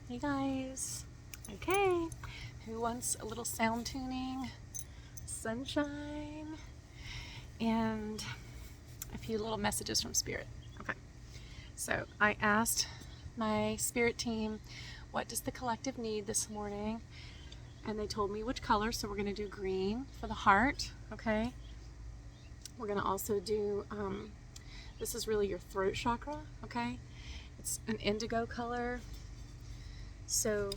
Hey guys. Okay, who wants a little sound tuning, sunshine, and a few little messages from Spirit? Okay, so I asked my Spirit team, what does the collective need this morning? And they told me which color, so we're going to do green for the heart, okay? We're going to also do, this is really your throat chakra, okay? It's an indigo color. So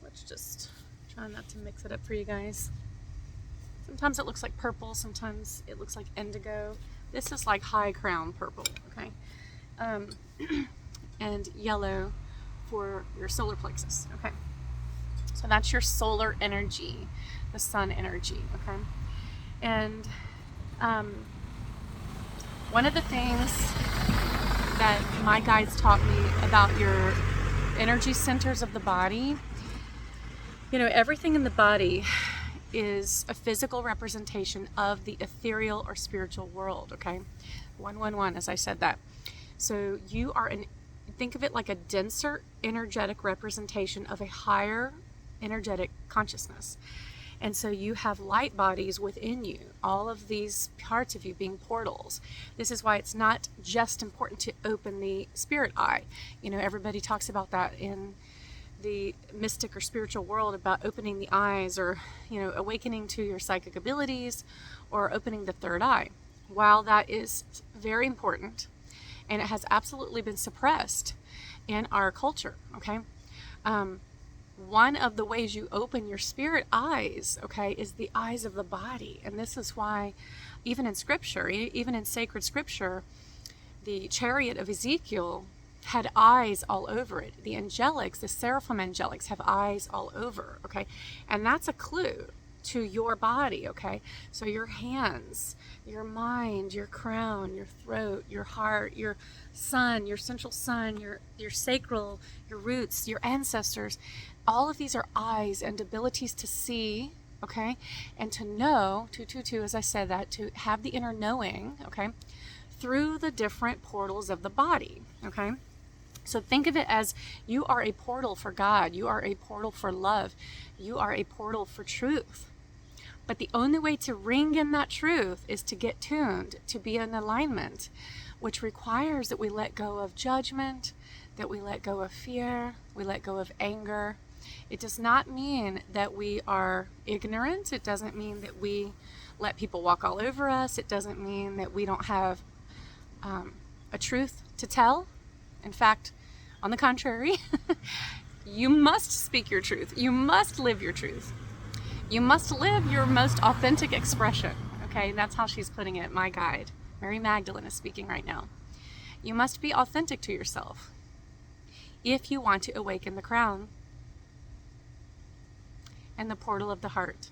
let's just try not to mix it up for you guys. Sometimes it looks like purple, sometimes it looks like indigo. This is like high crown purple, okay? And yellow for your solar plexus, okay? So that's your solar energy, the sun energy, okay? And one of the things that my guides taught me about your energy centers of the body, you know, everything in the body is a physical representation of the ethereal or spiritual world, okay? 111, as I said that. So you are think of it like a denser energetic representation of a higher energetic consciousness. And so you have light bodies within you, all of these parts of you being portals. This is why it's not just important to open the spirit eye. You know, everybody talks about that in the mystic or spiritual world, about opening the eyes, or, you know, awakening to your psychic abilities, or opening the third eye. While that is very important, and it has absolutely been suppressed in our culture, okay? One of the ways you open your spirit eyes, okay, is the eyes of the body. And this is why even in scripture, even in sacred scripture, the chariot of Ezekiel had eyes all over it. The angelics, the seraphim angelics, have eyes all over, okay? And that's a clue to your body, okay? So your hands, your mind, your crown, your throat, your heart, your sun, your central sun, your sacral, your roots, your ancestors, all of these are eyes and abilities to see, okay? And to know, as I said that, to have the inner knowing, okay? Through the different portals of the body, okay? So think of it as you are a portal for God. You are a portal for love. You are a portal for truth. But the only way to ring in that truth is to get tuned, to be in alignment, which requires that we let go of judgment, that we let go of fear, we let go of anger. It does not mean that we are ignorant. It doesn't mean that we let people walk all over us. It doesn't mean that we don't have a truth to tell. In fact, on the contrary, you must speak your truth. You must live your truth. You must live your most authentic expression. Okay, and that's how she's putting it, my guide. Mary Magdalene is speaking right now. You must be authentic to yourself if you want to awaken the crown and the portal of the heart.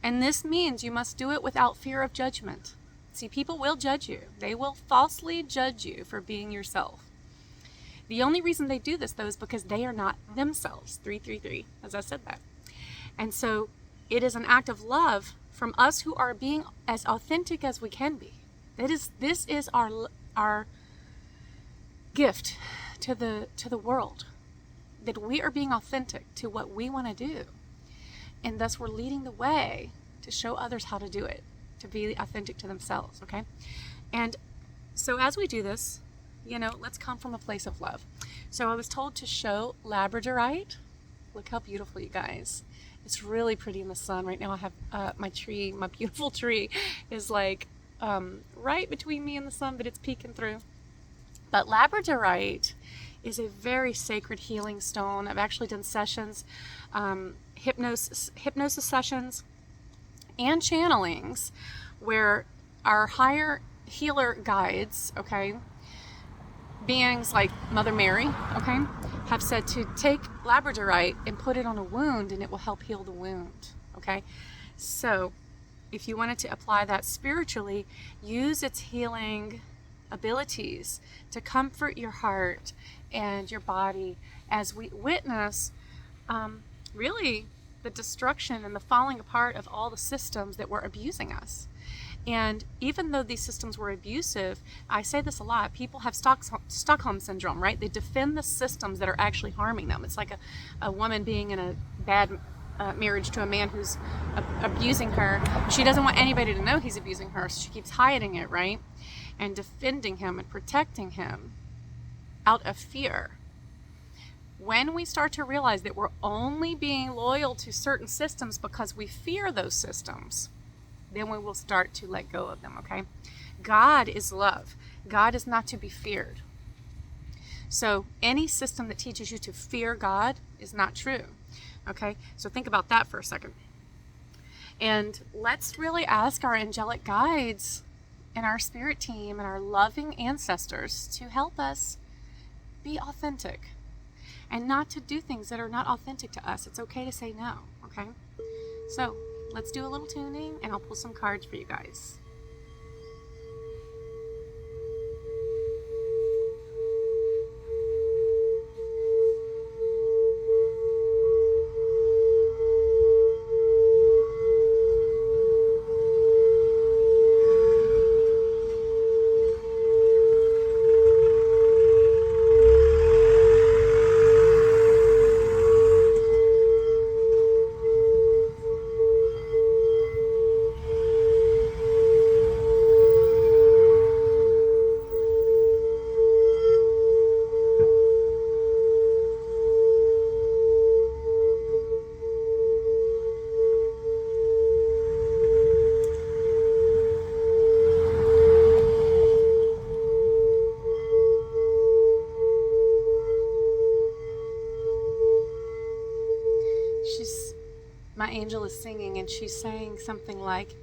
And this means you must do it without fear of judgment. See, people will judge you. They will falsely judge you for being yourself. The only reason they do this, though, is because they are not themselves. 333, as I said that. And so it is an act of love from us who are being as authentic as we can be. This is our gift to the world, that we are being authentic to what we want to do. And thus we're leading the way to show others how to do it, to be authentic to themselves, okay? And so as we do this, you know, let's come from a place of love. So I was told to show labradorite. Look how beautiful, you guys. It's really pretty in the sun. Right now I have my beautiful tree is like right between me and the sun, but it's peeking through. But labradorite is a very sacred healing stone. I've actually done sessions, hypnosis sessions and channelings where our higher healer guides, okay, beings like Mother Mary, okay, have said to take labradorite and put it on a wound and it will help heal the wound, okay? So if you wanted to apply that spiritually, use its healing abilities to comfort your heart and your body as we witness really the destruction and the falling apart of all the systems that were abusing us. And even though these systems were abusive, I say this a lot, people have Stockholm syndrome, right? They defend the systems that are actually harming them. It's like a woman being in a bad marriage to a man who's abusing her. She doesn't want anybody to know he's abusing her, so she keeps hiding it, right? And defending him and protecting him out of fear. When we start to realize that we're only being loyal to certain systems because we fear those systems, then we will start to let go of them, okay? God is love. God is not to be feared. So any system that teaches you to fear God is not true, okay? So think about that for a second. And let's really ask our angelic guides and our spirit team and our loving ancestors to help us be authentic and not to do things that are not authentic to us. It's okay to say no, okay? So let's do a little tuning and I'll pull some cards for you guys. My angel is singing and she's saying something like,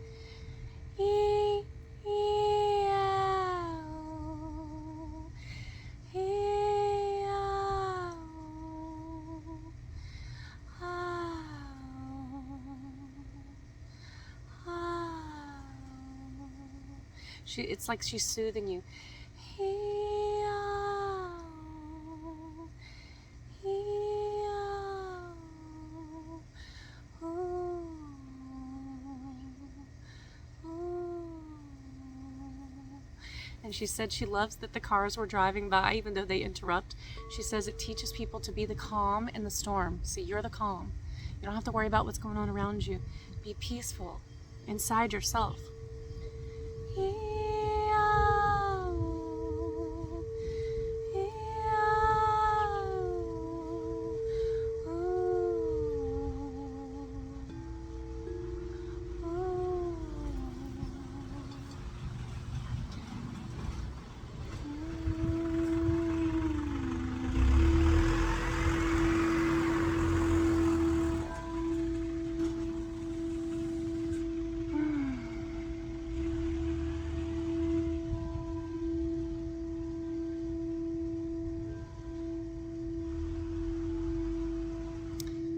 it's like she's soothing you. And she said she loves that the cars were driving by, even though they interrupt. She says it teaches people to be the calm in the storm. See, you're the calm. You don't have to worry about what's going on around you. Be peaceful inside yourself.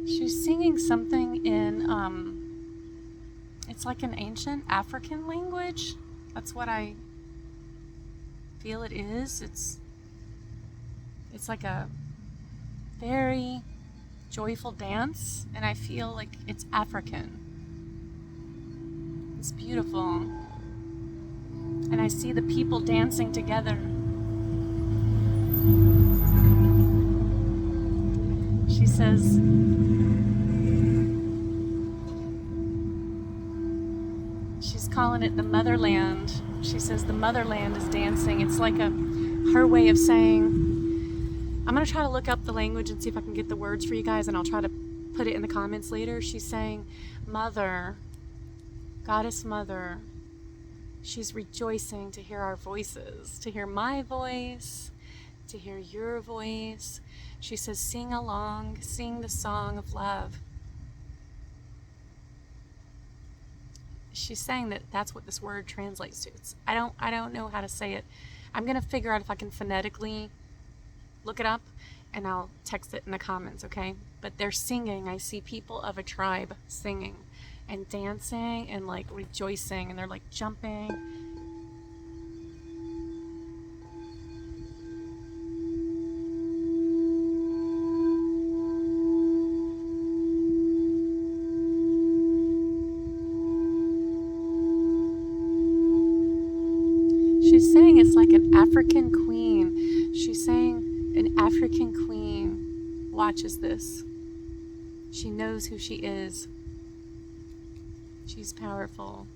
She's singing something in, it's like an ancient African language. That's what I feel it is. It's like a very joyful dance, and I feel like it's African. It's beautiful. And I see the people dancing together. She says, she's calling it the motherland. She says the motherland is dancing. It's like her way of saying, I'm going to try to look up the language and see if I can get the words for you guys, and I'll try to put it in the comments later. She's saying, Mother, Goddess Mother, she's rejoicing to hear our voices, to hear my voice, to hear your voice. She says, sing along, sing the song of love. She's saying that that's what this word translates to. I don't know how to say it. I'm going to figure out if I can phonetically look it up, and I'll text it in the comments, okay? But they're singing. I see people of a tribe singing and dancing and like rejoicing, and they're like jumping. African queen. She's saying an African queen watches this. She knows who she is. She's powerful.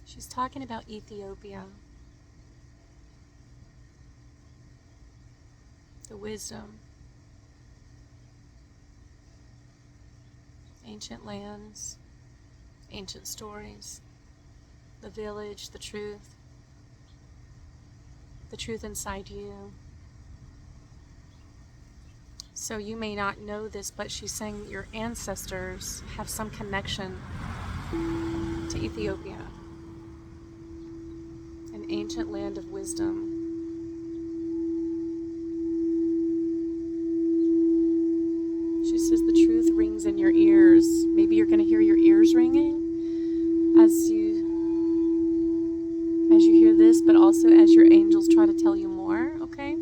She's talking about Ethiopia. The wisdom. Ancient lands. Ancient stories. The village, the truth. The truth inside you. So you may not know this, but she's saying your ancestors have some connection to Ethiopia, an ancient land of wisdom. She says the truth rings in your ears. Maybe you're going to hear your ears ringing as you hear this, but also as your angels try to tell you more, okay?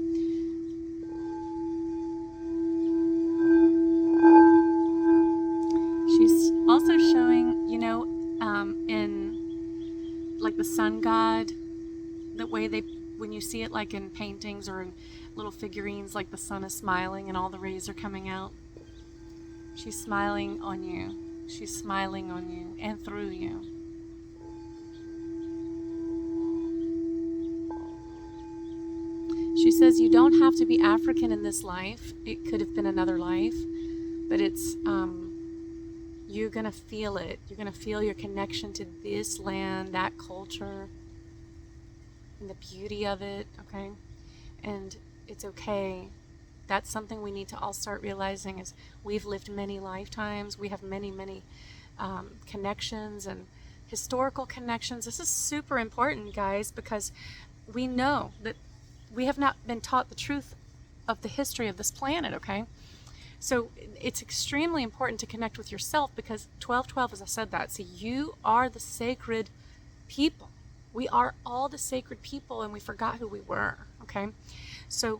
She's also showing, in like the sun god, the way when you see it like in paintings or in little figurines, like the sun is smiling and all the rays are coming out. She's smiling on you. She's smiling on you and through you. She says you don't have to be African in this life. It could have been another life, but it's you're going to feel it. You're going to feel your connection to this land, that culture, and the beauty of it, okay? And it's okay. That's something we need to all start realizing is we've lived many lifetimes. We have many, many connections and historical connections. This is super important, guys, because we know that we have not been taught the truth of the history of this planet, okay? So it's extremely important to connect with yourself because 1212, as I said that, see, you are the sacred people. We are all the sacred people and we forgot who we were, okay? So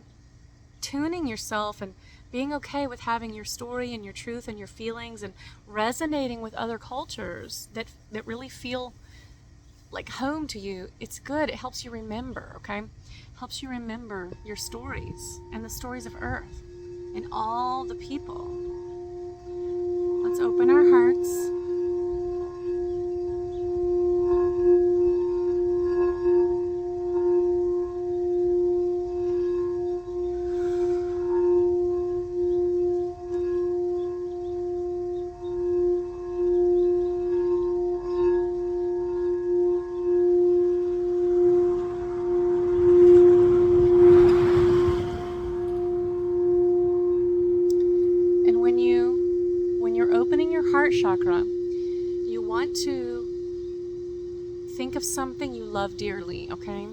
tuning yourself and being okay with having your story and your truth and your feelings and resonating with other cultures that really feel like home to you, it's good. It helps you remember, okay? Helps you remember your stories and the stories of Earth and all the people. Let's open our hearts. Chakra, you want to think of something you love dearly, okay?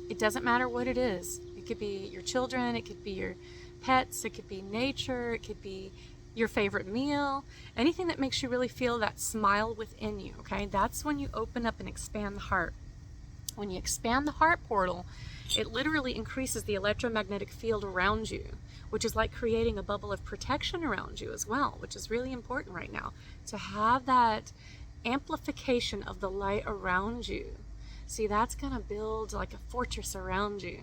It doesn't matter what it is. It could be your children, it could be your pets, it could be nature, it could be your favorite meal, anything that makes you really feel that smile within you, okay? That's when you open up and expand the heart. When you expand the heart portal, it literally increases the electromagnetic field around you, which is like creating a bubble of protection around you as well, which is really important right now, to have that amplification of the light around you. See, that's going to build like a fortress around you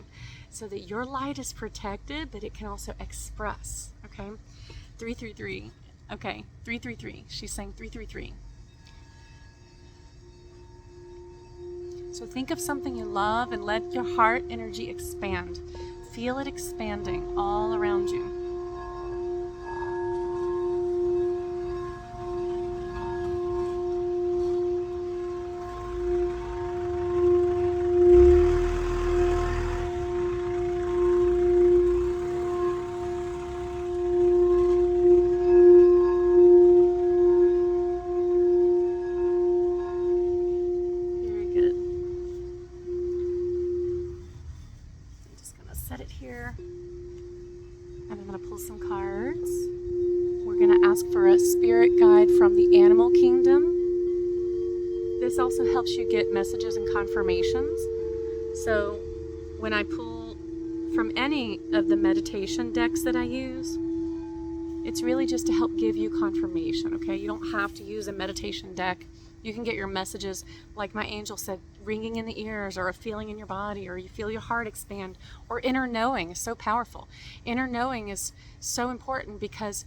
so that your light is protected, but it can also express, okay? 333. Okay, 333. She's saying 333. So think of something you love and let your heart energy expand. Feel it expanding all around you. This also helps you get messages and confirmations. So when I pull from any of the meditation decks that I use, It's really just to help give you confirmation, okay? You don't have to use a meditation deck. You can get your messages, like my angel said, ringing in the ears, or a feeling in your body, or you feel your heart expand, or inner knowing is so powerful. Inner knowing is so important because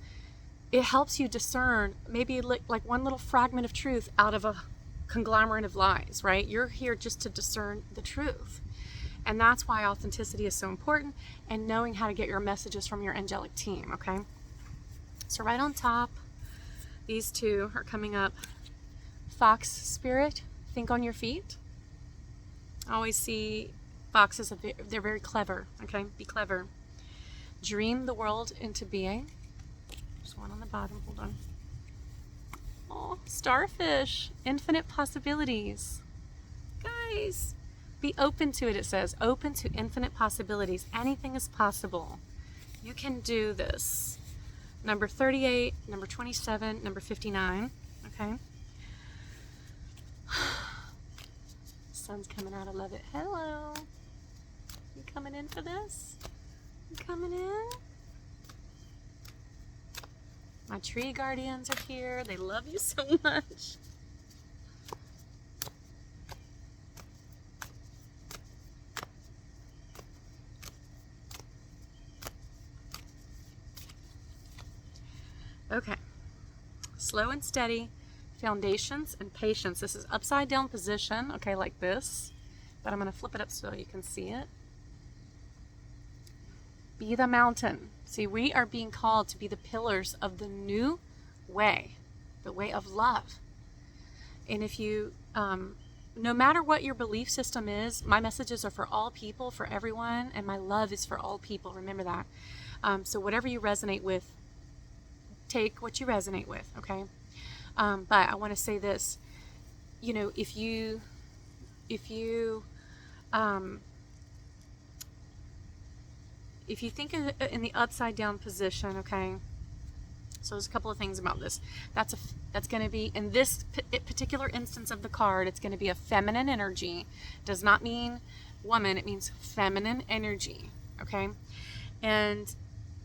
it helps you discern maybe like one little fragment of truth out of a conglomerate of lies, right? You're here just to discern the truth. And that's why authenticity is so important, and knowing how to get your messages from your angelic team, okay? So right on top, these two are coming up. Fox spirit, think on your feet. I always see foxes, they're very clever, okay? Be clever. Dream the world into being. There's one on the bottom, hold on. Oh, starfish, infinite possibilities. Guys, be open to it, it says. Open to infinite possibilities. Anything is possible. You can do this. Number 38, number 27, number 59, okay? Sun's coming out, I love it. Hello. You coming in for this? You coming in? My tree guardians are here. They love you so much. Okay. Slow and steady. Foundations and patience. This is upside down position, okay, like this, but I'm going to flip it up so you can see it. Be the mountain. See, we are being called to be the pillars of the new way, the way of love. And if you, no matter what your belief system is, my messages are for all people, for everyone, and my love is for all people. Remember that. So whatever you resonate with, take what you resonate with, okay? But I want to say this, you know, if you think in the upside down position, okay, so there's a couple of things about this. That's going to be, in this particular instance of the card, it's going to be a feminine energy. Does not mean woman, it means feminine energy, okay? And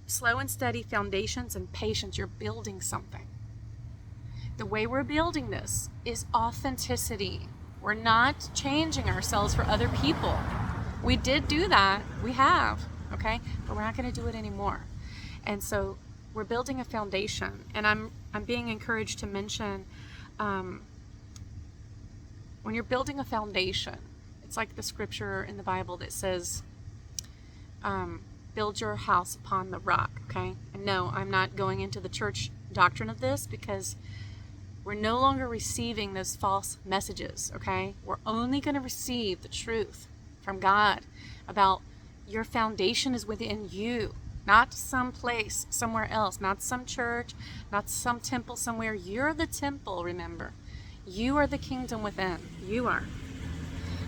slow and steady foundations and patience, you're building something. The way we're building this is authenticity. We're not changing ourselves for other people. We did do that. We have, okay? But we're not going to do it anymore. And so we're building a foundation. And I'm being encouraged to mention when you're building a foundation, it's like the scripture in the Bible that says, build your house upon the rock, okay? And no, I'm not going into the church doctrine of this because we're no longer receiving those false messages, okay? We're only going to receive the truth from God about your foundation is within you, not some place somewhere else, not some church, not some temple somewhere. You're the temple, remember. You are the kingdom within. You are.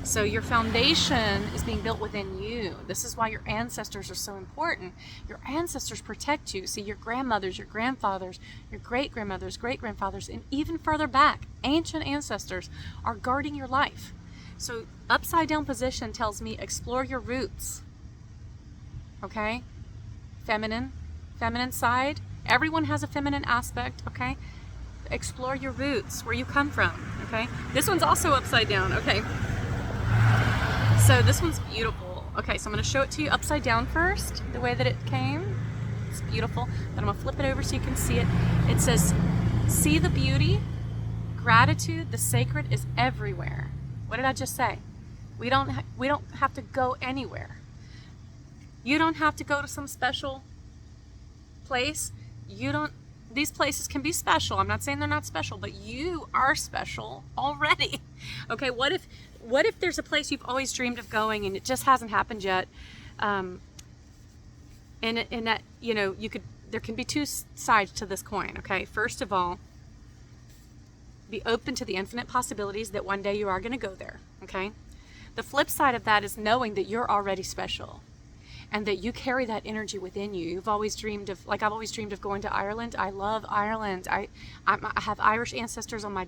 So your foundation is being built within you. This is why your ancestors are so important. Your ancestors protect you. See, your grandmothers, your grandfathers, your great-grandmothers, great-grandfathers, and even further back, ancient ancestors are guarding your life. So upside down position tells me explore your roots. Okay? Feminine side. Everyone has a feminine aspect, okay? Explore your roots, where you come from, okay? This one's also upside down, okay? So this one's beautiful. Okay, so I'm going to show it to you upside down first, the way that it came. It's beautiful. Then I'm going to flip it over so you can see it. It says, see the beauty, gratitude, the sacred is everywhere. What did I just say? We don't have to go anywhere. You don't have to go to some special place. These places can be special. I'm not saying they're not special, but you are special already. Okay, what if there's a place you've always dreamed of going and it just hasn't happened yet? And that, you know, there can be two sides to this coin, okay? First of all, be open to the infinite possibilities that one day you are going to go there, okay? The flip side of that is knowing that you're already special and that you carry that energy within you. You've always dreamed of, like I've always dreamed of going to Ireland. I love Ireland. I have Irish ancestors on my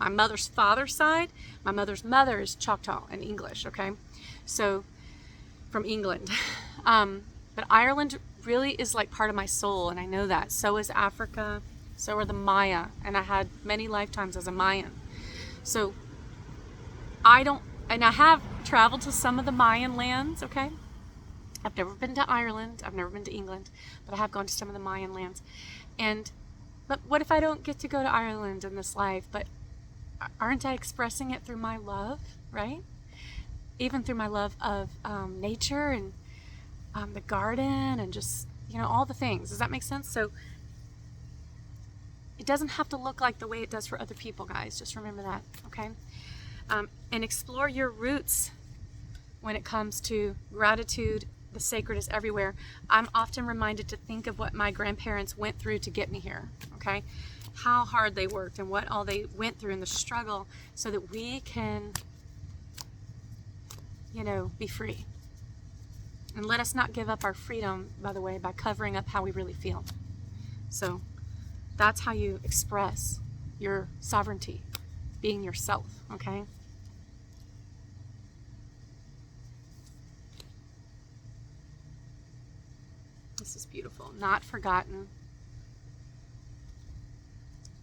mother's father's side. My mother's mother is Choctaw and English, okay? So, from England. But Ireland really is like part of my soul, and I know that. So is Africa, so are the Maya, and I had many lifetimes as a Mayan. So I have traveled to some of the Mayan lands, okay? I've never been to Ireland, I've never been to England, but I have gone to some of the Mayan lands. But what if I don't get to go to Ireland in this life? But aren't I expressing it through my love, right? Even through my love of nature and the garden and just, all the things. Does that make sense? So it doesn't have to look like the way it does for other people, guys. Just remember that, okay? And explore your roots when it comes to gratitude. The sacred is everywhere. I'm often reminded to think of what my grandparents went through to get me here, okay? How hard they worked and what all they went through and the struggle so that we can, be free. And let us not give up our freedom, by the way, by covering up how we really feel. So that's how you express your sovereignty, being yourself, okay? This is beautiful. Not forgotten.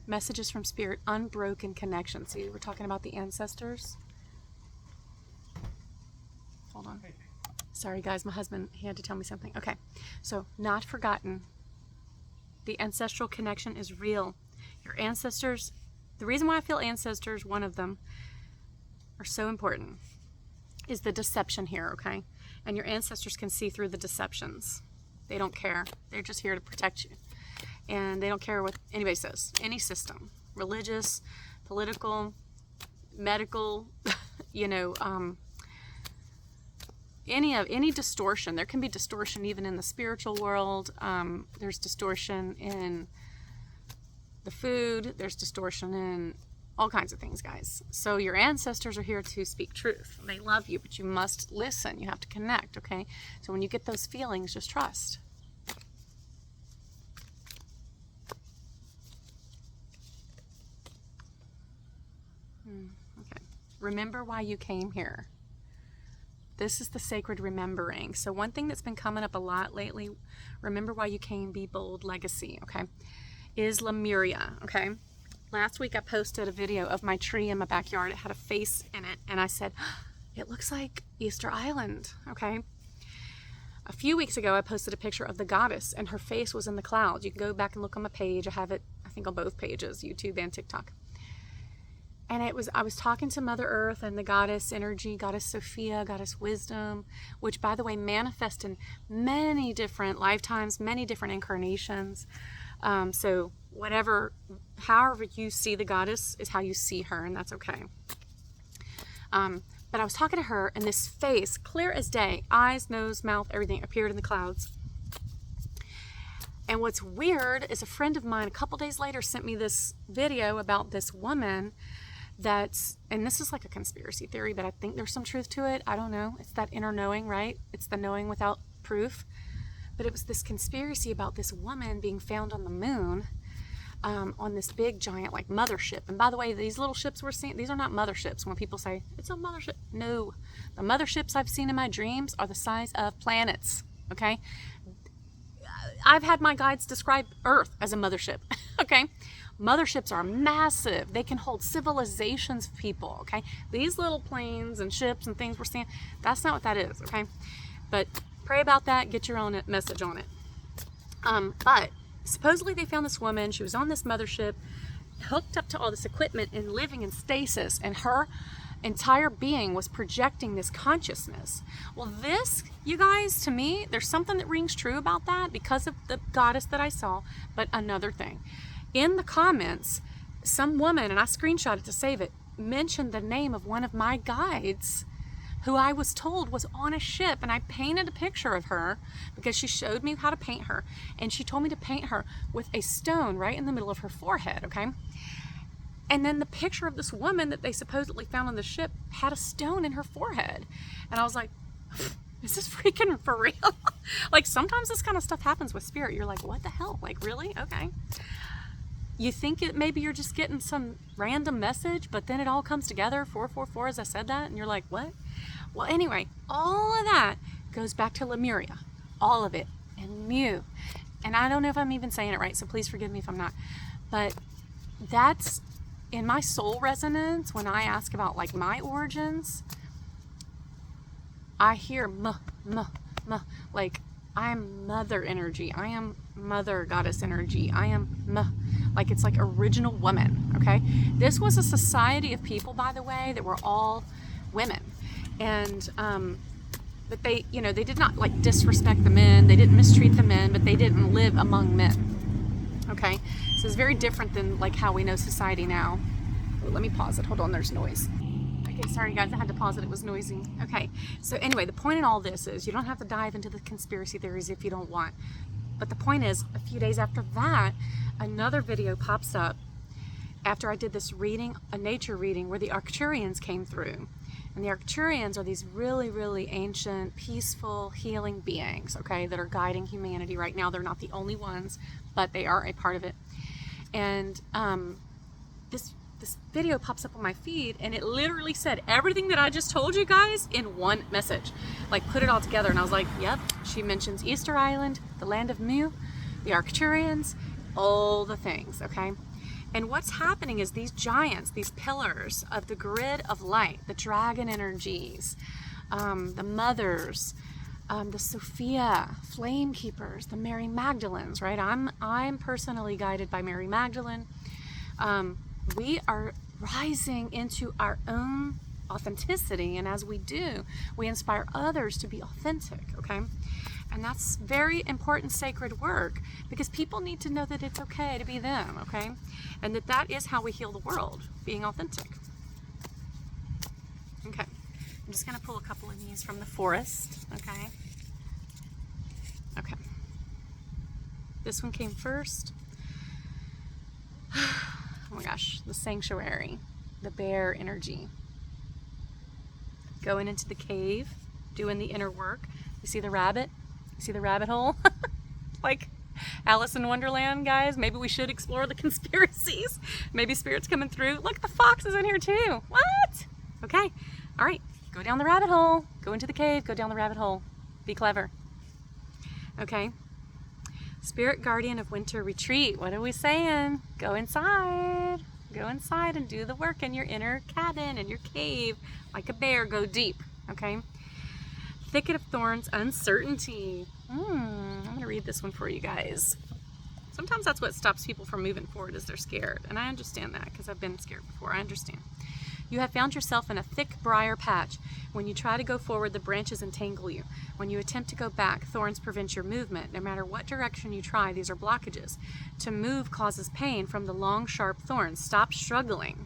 Messages from Spirit, unbroken connection. See, we're talking about the ancestors. Hold on. Sorry, guys. My husband, he had to tell me something. Okay. So, not forgotten. The ancestral connection is real. Your ancestors, the reason why I feel ancestors, one of them, are so important, is the deception here, okay? And your ancestors can see through the deceptions. They don't care. They're just here to protect you. And they don't care what anybody says. Any system, religious, political, medical, any distortion. There can be distortion even in the spiritual world. There's distortion in the food. There's distortion in all kinds of things, guys. So your ancestors are here to speak truth. They love you, but you must listen. You have to connect, okay? So when you get those feelings, just trust. Okay. Remember why you came here. This is the sacred remembering. So one thing that's been coming up a lot lately, remember why you came, be bold, legacy, okay, is Lemuria, okay? Last week I posted a video of my tree in my backyard. It had a face in it, and I said, it looks like Easter Island, okay? A few weeks ago, I posted a picture of the goddess, and her face was in the clouds. You can go back and look on my page. I have it, I think, on both pages, YouTube and TikTok. And I was talking to Mother Earth and the goddess energy, Goddess Sophia, Goddess Wisdom, which, by the way, manifest in many different lifetimes, many different incarnations. So however you see the goddess is how you see her, and that's okay. But I was talking to her, and this face, clear as day, eyes, nose, mouth, everything, appeared in the clouds. And what's weird is a friend of mine a couple days later sent me this video about this woman and this is like a conspiracy theory, but I think there's some truth to it. I don't know. It's that inner knowing, right? It's the knowing without proof. But it was this conspiracy about this woman being found on the moon, on this big giant like mothership. And by the way, these little ships we're seeing, these are not motherships. When people say it's a mothership, no, the motherships I've seen in my dreams are the size of planets. Okay, I've had my guides describe Earth as a mothership. Okay, motherships are massive. They can hold civilizations of people. Okay, these little planes and ships and things we're seeing, that's not what that is. Okay, but pray about that. Get your own message on it. But supposedly they found this woman. She was on this mothership, hooked up to all this equipment and living in stasis, and her entire being was projecting this consciousness. Well, this, you guys, to me, there's something that rings true about that because of the goddess that I saw. But another thing, in the comments, some woman, and I screenshot it to save it, mentioned the name of one of my guides who I was told was on a ship, and I painted a picture of her because she showed me how to paint her, and she told me to paint her with a stone right in the middle of her forehead, okay? And then the picture of this woman that they supposedly found on the ship had a stone in her forehead. And I was like, is this freaking for real? Like, sometimes this kind of stuff happens with spirit. You're like, what the hell? Like, really? Okay. You think maybe you're just getting some random message, but then it all comes together, 444, as I said that, and you're like, what? Well, anyway, all of that goes back to Lemuria. All of it. and mu. And I don't know if I'm even saying it right, so please forgive me if I'm not. But that's in my soul resonance. When I ask about like my origins, I hear like I'm mother energy. I am mother goddess energy. I am like it's like original woman. Okay, this was a society of people, by the way, that were all women, and but they, you know, they did not like disrespect the men. They didn't mistreat the men, but they didn't live among men. Okay, so it's very different than like how we know society now. Let me pause it. Hold on, there's noise. Okay, sorry guys, I had to pause it. It was noisy. Okay, so anyway, the point in all this is you don't have to dive into the conspiracy theories if you don't want. But the point is, a few days after that, another video pops up after I did this reading, a nature reading, where the Arcturians came through. And the Arcturians are these really, really ancient, peaceful, healing beings, okay, that are guiding humanity right now. They're not the only ones, but they are a part of it. And this video pops up on my feed, and it literally said everything that I just told you guys in one message. Like, put it all together, and I was like, yep, she mentions Easter Island, the land of Mu, the Arcturians, all the things, okay? And what's happening is these giants, these pillars of the grid of light, the dragon energies, the mothers, the Sophia, flame keepers, the Mary Magdalens, right? I'm personally guided by Mary Magdalene. We are rising into our own authenticity, and as we do, we inspire others to be authentic, okay? And that's very important sacred work, because people need to know that it's okay to be them, okay? And that is how we heal the world, being authentic. Okay, I'm just gonna pull a couple of these from the forest, okay? Okay, this one came first. Oh my gosh, the sanctuary, the bear energy. Going into the cave, doing the inner work. You see the rabbit? You see the rabbit hole? Like Alice in Wonderland, guys. Maybe we should explore the conspiracies. Maybe Spirit's coming through. Look, the fox is in here too. What? Okay, all right, go down the rabbit hole. Go into the cave, go down the rabbit hole. Be clever. Okay. Spirit guardian of winter retreat. What are we saying? Go inside. Go inside and do the work in your inner cabin, in your cave. Like a bear, go deep. Okay? Thicket of thorns, uncertainty. I'm going to read this one for you guys. Sometimes that's what stops people from moving forward, is they're scared. And I understand that, because I've been scared before. I understand. You have found yourself in a thick briar patch. When you try to go forward, the branches entangle you. When you attempt to go back, thorns prevent your movement. No matter what direction you try, these are blockages. To move causes pain from the long, sharp thorns. Stop struggling.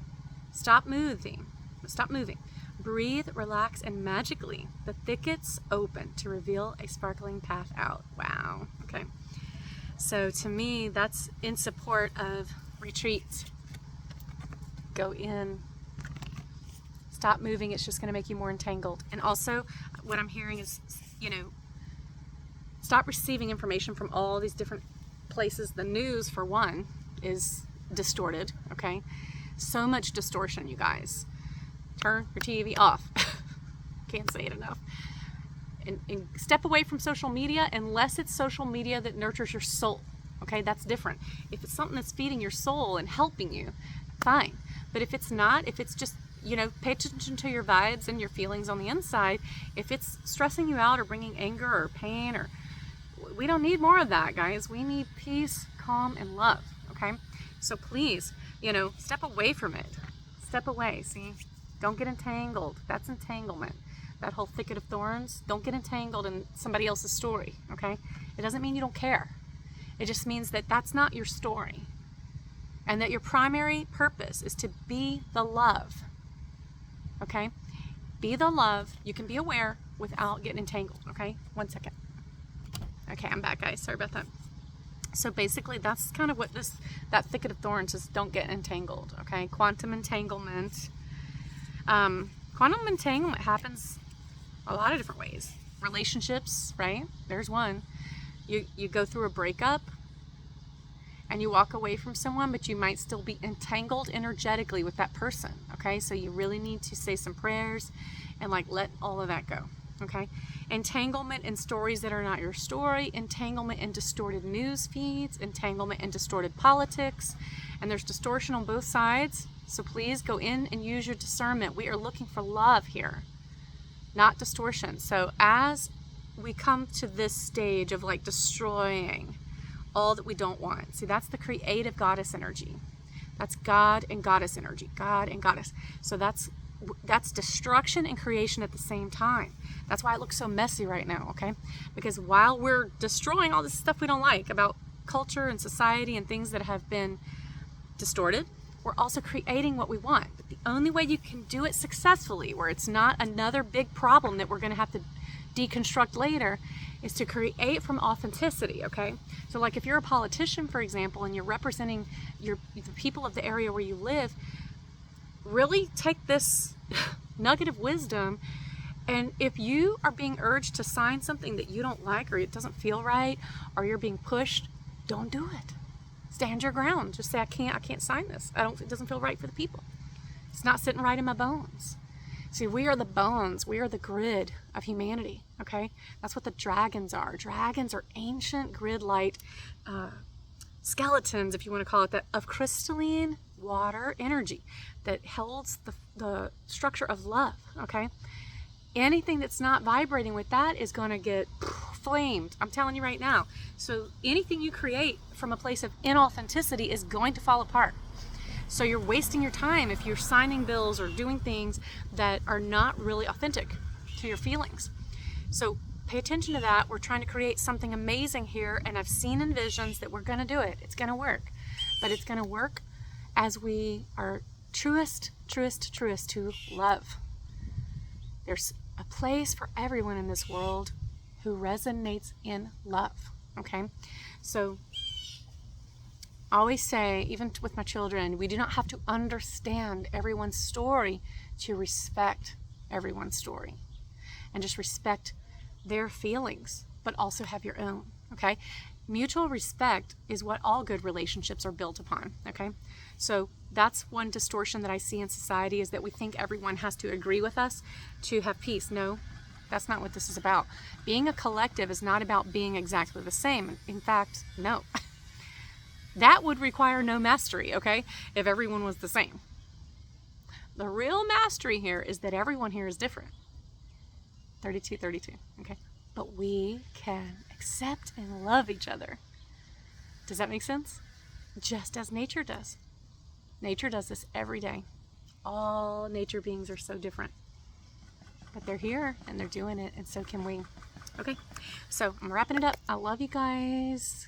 Stop moving. Stop moving. Breathe, relax, and magically, the thickets open to reveal a sparkling path out. Wow. Okay. So to me, that's in support of retreat. Go in. Stop moving. It's just going to make you more entangled. And also, what I'm hearing is, you know, stop receiving information from all these different places. The news, for one, is distorted, okay? So much distortion, you guys. Turn your TV off. Can't say it enough. And step away from social media, unless it's social media that nurtures your soul, okay? That's different. If it's something that's feeding your soul and helping you, fine. But if it's not, if it's just, you know, pay attention to your vibes and your feelings on the inside. If it's stressing you out or bringing anger or pain, or we don't need more of that, guys. We need peace, calm, and love, okay? So please, you know, step away from it. Step away, see? Don't get entangled. That's entanglement. That whole thicket of thorns, don't get entangled in somebody else's story, okay? It doesn't mean you don't care. It just means that that's not your story. And that your primary purpose is to be the love. Okay? Be the love. You can be aware without getting entangled. Okay? 1 second. Okay, I'm back, guys. Sorry about that. So basically, that's kind of what that thicket of thorns is. Don't get entangled. Okay? Quantum entanglement. Quantum entanglement happens a lot of different ways. Relationships, right? There's one. You go through a breakup, and you walk away from someone, but you might still be entangled energetically with that person, okay? So you really need to say some prayers and like let all of that go, okay? Entanglement in stories that are not your story, entanglement in distorted news feeds, entanglement in distorted politics, and there's distortion on both sides. So please go in and use your discernment. We are looking for love here, not distortion. So as we come to this stage of like destroying all that we don't want, see, that's the creative goddess energy. That's God and goddess energy, God and goddess. So that's destruction and creation at the same time. That's why it looks so messy right now, okay? Because while we're destroying all this stuff we don't like about culture and society and things that have been distorted, we're also creating what we want. But the only way you can do it successfully, where it's not another big problem that we're going to have to deconstruct later, is to create from authenticity, okay? So like if you're a politician, for example, and you're representing the people of the area where you live, really take this nugget of wisdom, and if you are being urged to sign something that you don't like, or it doesn't feel right, or you're being pushed, don't do it. Stand your ground. Just say, I can't sign this. It doesn't feel right for the people. It's not sitting right in my bones. See, we are the bones. We are the grid of humanity, okay? That's what the dragons are. Dragons are ancient grid-like skeletons, if you want to call it that, of crystalline water energy that holds the structure of love, okay? Anything that's not vibrating with that is going to get flamed. I'm telling you right now. So anything you create from a place of inauthenticity is going to fall apart. So you're wasting your time if you're signing bills or doing things that are not really authentic to your feelings. So pay attention to that. We're trying to create something amazing here, and I've seen in visions that we're going to do it. It's going to work. But it's going to work as we are truest to love. There's a place for everyone in this world who resonates in love, okay? So I always say, even with my children, we do not have to understand everyone's story to respect everyone's story, and just respect their feelings, but also have your own, okay? Mutual respect is what all good relationships are built upon, okay? So that's one distortion that I see in society, is that we think everyone has to agree with us to have peace. No, that's not what this is about. Being a collective is not about being exactly the same. In fact, no. That would require no mastery, okay, if everyone was the same. The real mastery here is that everyone here is different. 32, okay? But we can accept and love each other. Does that make sense? Just as nature does. Nature does this every day. All nature beings are so different. But they're here and they're doing it, and so can we. Okay, so I'm wrapping it up. I love you guys.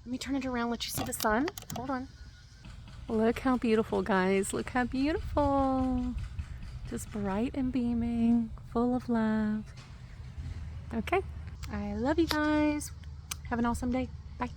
Let me turn it around, let you see the sun. Hold on. Look how beautiful, guys. Look how beautiful. Just bright and beaming, full of love. Okay, I love you guys. Have an awesome day. Bye.